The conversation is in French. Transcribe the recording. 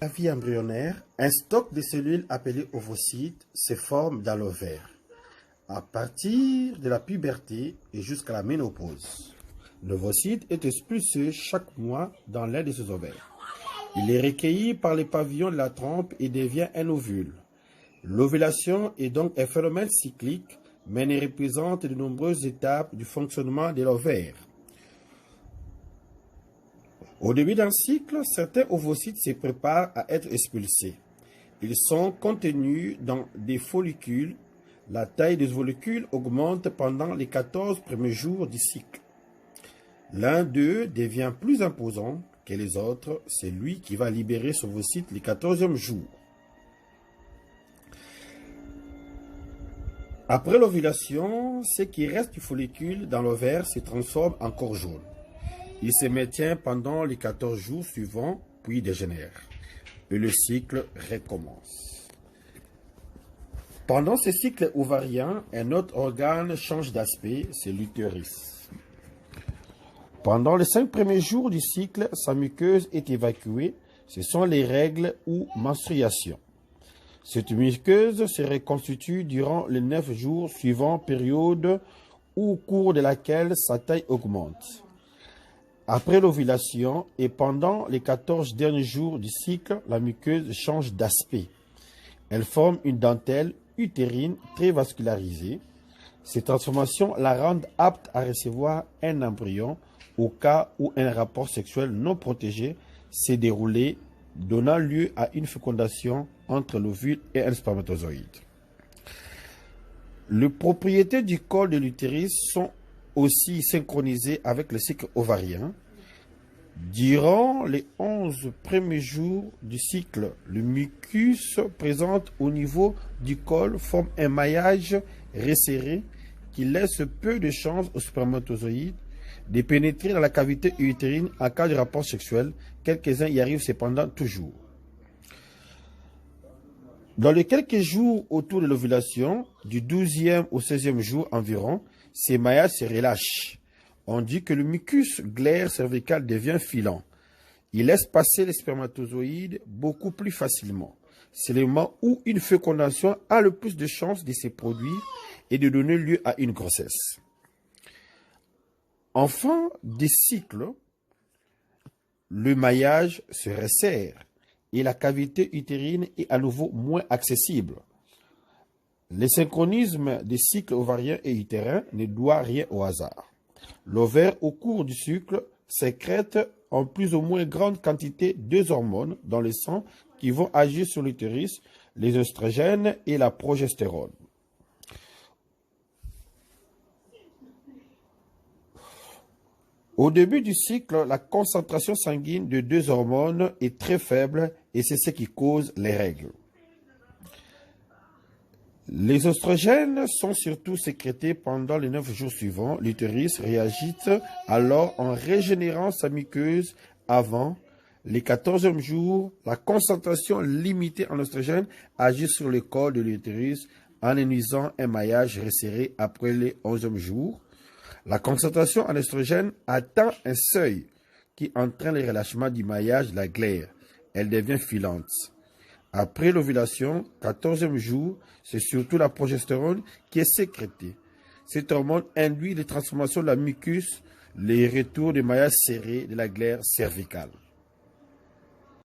La vie embryonnaire, un stock de cellules appelées ovocytes se forme dans l'ovaire à partir de la puberté et jusqu'à la ménopause. L'ovocyte est expulsé chaque mois dans l'un de ses ovaires. Il est recueilli par les pavillons de la trompe et devient un ovule. L'ovulation est donc un phénomène cyclique, mais elle représente de nombreuses étapes du fonctionnement de l'ovaire. Au début d'un cycle, certains ovocytes se préparent à être expulsés. Ils sont contenus dans des follicules. La taille des follicules augmente pendant les 14 premiers jours du cycle. L'un d'eux devient plus imposant que les autres, c'est lui qui va libérer son ovocyte le 14e jour. Après l'ovulation, ce qui reste du follicule dans l'ovaire se transforme en corps jaune. Il se maintient pendant les 14 jours suivants, puis dégénère. Et le cycle recommence. Pendant ce cycle ovarien, un autre organe change d'aspect, c'est l'utérus. Pendant les 5 premiers jours du cycle, sa muqueuse est évacuée. Ce sont les règles ou menstruations. Cette muqueuse se reconstitue durant les 9 jours suivants, période au cours de laquelle sa taille augmente. Après l'ovulation et pendant les 14 derniers jours du cycle, la muqueuse change d'aspect. Elle forme une dentelle utérine très vascularisée. Ces transformations la rendent apte à recevoir un embryon au cas où un rapport sexuel non protégé s'est déroulé, donnant lieu à une fécondation entre l'ovule et un spermatozoïde. Les propriétés du col de l'utérus sont aussi synchronisées avec le cycle ovarien. Durant les 11 premiers jours du cycle, le mucus présent au niveau du col forme un maillage resserré qui laisse peu de chance aux spermatozoïdes de pénétrer dans la cavité utérine en cas de rapport sexuel. Quelques-uns y arrivent cependant toujours. Dans les quelques jours autour de l'ovulation, du 12e au 16e jour environ, ces maillages se relâchent. On dit que le mucus glaire cervical devient filant. Il laisse passer les spermatozoïdes beaucoup plus facilement. C'est le moment où une fécondation a le plus de chances de se produire et de donner lieu à une grossesse. En fin des cycles, le maillage se resserre et la cavité utérine est à nouveau moins accessible. Le synchronisme des cycles ovariens et utérins ne doit rien au hasard. L'ovaire, au cours du cycle, sécrète en plus ou moins grande quantité deux hormones dans le sang qui vont agir sur l'utérus, les œstrogènes et la progestérone. Au début du cycle, la concentration sanguine de deux hormones est très faible et c'est ce qui cause les règles. Les œstrogènes sont surtout sécrétés pendant les 9 jours suivants. L'utérus réagit alors en régénérant sa muqueuse avant les 14e jours. La concentration limitée en œstrogènes agit sur le col de l'utérus en induisant un maillage resserré après les 11e jours. La concentration en œstrogène atteint un seuil qui entraîne le relâchement du maillage de la glaire. Elle devient filante. Après l'ovulation, 14e jour, c'est surtout la progestérone qui est sécrétée. Cette hormone induit les transformations de la muqueuse, les retours des maillages serrés de la glaire cervicale.